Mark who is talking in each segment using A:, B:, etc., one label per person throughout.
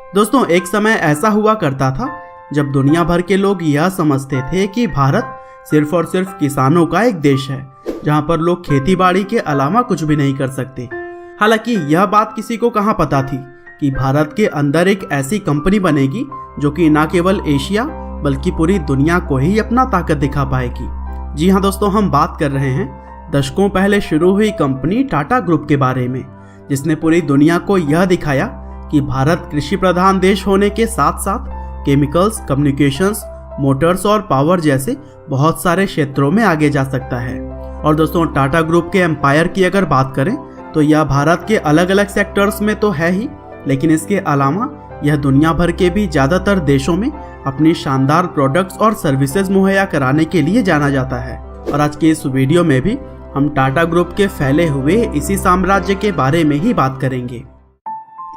A: दोस्तों, एक समय ऐसा हुआ करता था जब दुनिया भर के लोग यह समझते थे कि भारत सिर्फ और सिर्फ किसानों का एक देश है, जहां पर लोग खेती बाड़ी के अलावा कुछ भी नहीं कर सकते। हालांकि यह बात किसी को कहां पता थी कि भारत के अंदर एक ऐसी कंपनी बनेगी जो कि न केवल एशिया बल्कि पूरी दुनिया को ही अपना ताकत दिखा पाएगी। जी हाँ दोस्तों, हम बात कर रहे हैं दशकों पहले शुरू हुई कंपनी टाटा ग्रुप के बारे में, जिसने पूरी दुनिया को यह दिखाया कि भारत कृषि प्रधान देश होने के साथ साथ केमिकल्स, कम्युनिकेशंस, मोटर्स और पावर जैसे बहुत सारे क्षेत्रों में आगे जा सकता है। और दोस्तों, टाटा ग्रुप के एम्पायर की अगर बात करें तो यह भारत के अलग अलग सेक्टर्स में तो है ही, लेकिन इसके अलावा यह दुनिया भर के भी ज़्यादातर देशों में अपनी शानदार प्रोडक्ट्स और सर्विसेज मुहैया कराने के लिए जाना जाता है। और आज के इस वीडियो में भी हम टाटा ग्रुप के फैले हुए इसी साम्राज्य के बारे में ही बात करेंगे।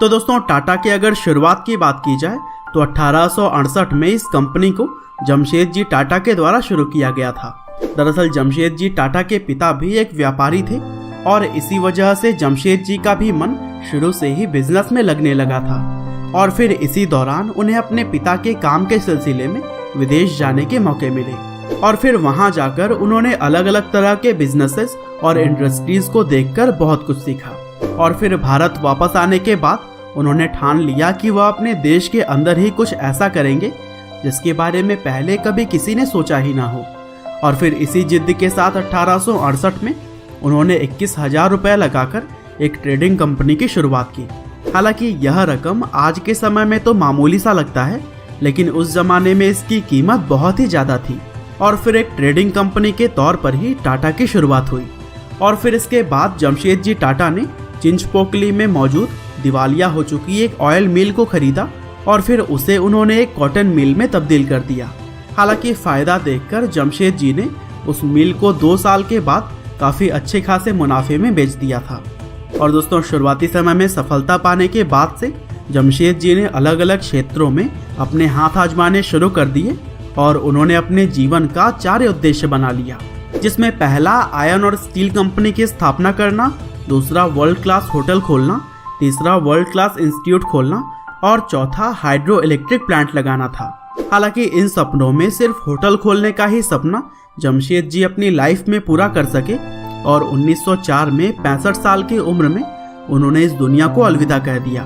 A: तो दोस्तों, टाटा के अगर शुरुआत की बात की जाए तो 1868 में इस कंपनी को जमशेद जी टाटा के द्वारा शुरू किया गया था। दरअसल जमशेद जी टाटा के पिता भी एक व्यापारी थे और इसी वजह से जमशेद जी का भी मन शुरू से ही बिजनेस में लगने लगा था। और फिर इसी दौरान उन्हें अपने पिता के काम के सिलसिले में विदेश जाने के मौके मिले और फिर वहां जाकर उन्होंने अलग अलग तरह के बिजनेसेस और इंडस्ट्रीज को देखकर बहुत कुछ सीखा। और फिर भारत वापस आने के बाद उन्होंने ठान लिया कि वह अपने देश के अंदर ही कुछ ऐसा करेंगे जिसके बारे में पहले कभी किसी ने सोचा ही ना हो। और फिर इसी जिद्द के साथ 1868 में उन्होंने 21,000 रुपये लगाकर एक ट्रेडिंग कंपनी की शुरुआत की। हालांकि यह रकम आज के समय में तो मामूली सा लगता है, लेकिन उस जमाने में इसकी कीमत बहुत ही ज़्यादा थी। और फिर एक ट्रेडिंग कंपनी के तौर पर ही टाटा की शुरुआत हुई। और फिर इसके बाद जमशेद जी टाटा ने चिंचपोकली में मौजूद दिवालिया हो चुकी एक ऑयल मिल को खरीदा और फिर उसे उन्होंने एक कॉटन मिल में तब्दील कर दिया। हालांकि फ़ायदा देखकर जमशेद जी ने उस मिल को 2 साल के बाद काफ़ी अच्छे खासे मुनाफे में बेच दिया था। और दोस्तों, शुरुआती समय में सफलता पाने के बाद से जमशेद जी ने अलग अलग क्षेत्रों में अपने हाथ आजमाने शुरू कर दिए और उन्होंने अपने जीवन का 4 उद्देश्य बना लिया, जिसमें पहला आयरन और स्टील कंपनी की स्थापना करना, दूसरा वर्ल्ड क्लास होटल खोलना, तीसरा वर्ल्ड क्लास इंस्टीट्यूट खोलना और चौथा हाइड्रो इलेक्ट्रिक प्लांट लगाना था। हालांकि इन सपनों में सिर्फ होटल खोलने का ही सपना जमशेद जी अपनी लाइफ में पूरा कर सके और 1904 में 65 साल की उम्र में उन्होंने इस दुनिया को अलविदा कह दिया।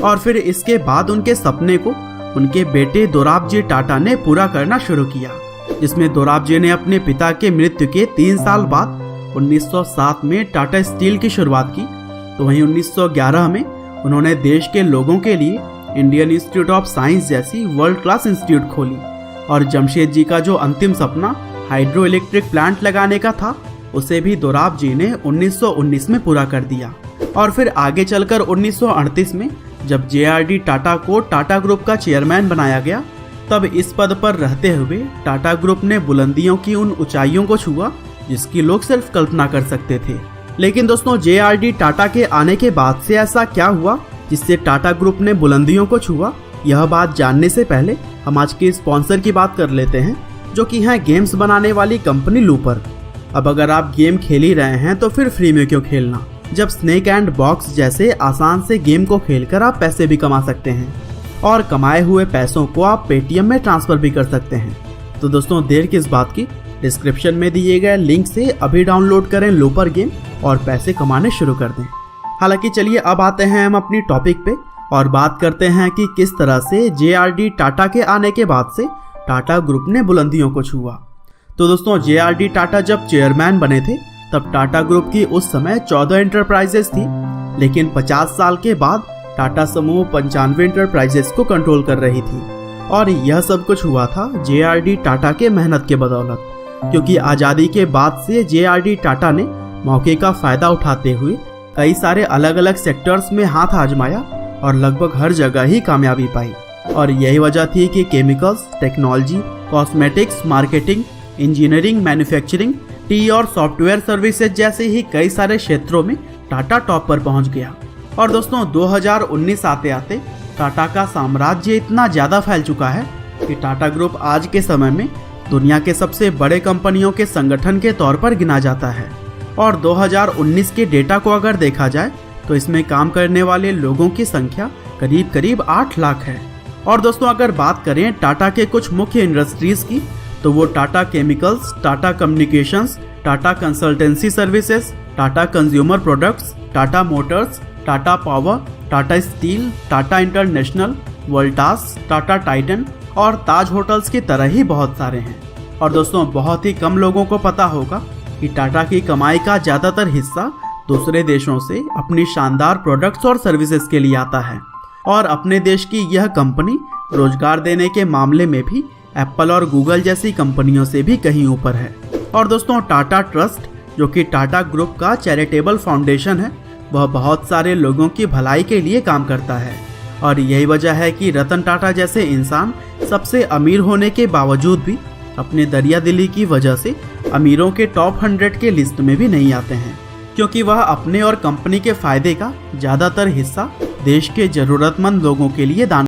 A: और फिर इसके बाद उनके सपने को उनके बेटे दोराबजी टाटा ने पूरा करना शुरू किया, जिसमें दोराबजी ने अपने पिता के मृत्यु के 3 साल बाद 1907 में टाटा स्टील की शुरुआत की। तो वहीं 1911 में उन्होंने देश के लोगों के लिए इंडियन इंस्टीट्यूट ऑफ साइंस जैसी वर्ल्ड क्लास इंस्टीट्यूट खोली। और जमशेद जी का जो अंतिम सपना हाइड्रो इलेक्ट्रिक प्लांट लगाने का था, उसे भी दोराबजी ने 1919 में पूरा कर दिया। और फिर आगे चलकर 1938 में जब JRD टाटा को टाटा ग्रुप का चेयरमैन बनाया गया, तब इस पद पर रहते हुए टाटा ग्रुप ने बुलंदियों की उन ऊंचाइयों को छुआ जिसकी लोग सिर्फ कल्पना कर सकते थे। लेकिन दोस्तों, JRD टाटा के आने के बाद से ऐसा क्या हुआ जिससे टाटा ग्रुप ने बुलंदियों को छुआ, यह बात जानने से पहले हम आज के स्पॉन्सर की बात कर लेते हैं, जो कि है गेम्स बनाने वाली कंपनी लूपर। अब अगर आप गेम खेल ही रहे हैं तो फिर फ्री में क्यों खेलना, जब स्नेक एंड बॉक्स जैसे आसान से गेम को खेलकर आप पैसे भी कमा सकते हैं और कमाए हुए पैसों को आप पेटीएम में ट्रांसफर भी कर सकते हैं। तो दोस्तों, देर किस बात की, डिस्क्रिप्शन में दिए गए लिंक से अभी डाउनलोड करें लूपर गेम और पैसे कमाने शुरू कर दें। हालांकि चलिए अब आते हैं हम अपनी टॉपिक पे और बात करते हैं कि किस तरह से JRD टाटा के आने के बाद से टाटा ग्रुप ने बुलंदियों को छुआ। तो दोस्तों, JRD टाटा जब चेयरमैन बने थे तब टाटा ग्रुप की उस समय 14 एंटरप्राइजेस थी, लेकिन 50 साल के बाद टाटा समूह 95 एंटरप्राइजेस को कंट्रोल कर रही थी। और यह सब कुछ हुआ था JRD टाटा के मेहनत के बदौलत, क्योंकि आज़ादी के बाद से JRD टाटा ने मौके का फ़ायदा उठाते हुए कई सारे अलग अलग सेक्टर्स में हाथ आजमाया और लगभग हर जगह ही कामयाबी पाई। और यही वजह थी कि chemicals, technology, cosmetics, marketing, engineering, manufacturing, T और सॉफ्टवेयर सर्विसेज जैसे ही कई सारे क्षेत्रों में टाटा टॉप पर पहुंच गया। और दोस्तों, 2019 आते आते टाटा का साम्राज्य इतना ज़्यादा फैल चुका है कि टाटा ग्रुप आज के समय में दुनिया के सबसे बड़े कंपनियों के संगठन के तौर पर गिना जाता है। और 2019 के डेटा को अगर देखा जाए तो इसमें काम करने वाले लोगों की संख्या करीब करीब 8 लाख है। और दोस्तों अगर बात करें टाटा के कुछ मुख्य इंडस्ट्रीज की, तो वो Tata chemicals, Tata communications, Tata consultancy services, Tata consumer products, Tata Motors, Tata power, Tata steel, Tata international, Voltas, Tata Titan और ताज होटल्स की तरह ही बहुत सारे हैं। और दोस्तों बहुत ही कम लोगों को पता होगा कि टाटा की कमाई का ज़्यादातर हिस्सा दूसरे देशों से अपनी शानदार प्रोडक्ट्स और सर्विसेज के लिए आता है। और अपने देश की यह कंपनी रोजगार देने के मामले में भी एप्पल और गूगल जैसी कंपनियों से भी कहीं ऊपर है। और दोस्तों टाटा ट्रस्ट, जो कि टाटा ग्रुप का चैरिटेबल फाउंडेशन है, वह बहुत सारे लोगों की भलाई के लिए काम करता है। और यही वजह है कि रतन टाटा जैसे इंसान सबसे अमीर होने के बावजूद भी अपने दरियादिली की वजह से अमीरों के टॉप 100 के लिस्ट में भी नहीं आते हैं, क्योंकि वह अपने और कंपनी के फायदे का ज़्यादातर हिस्सा देश के ज़रूरतमंद लोगों के लिए दान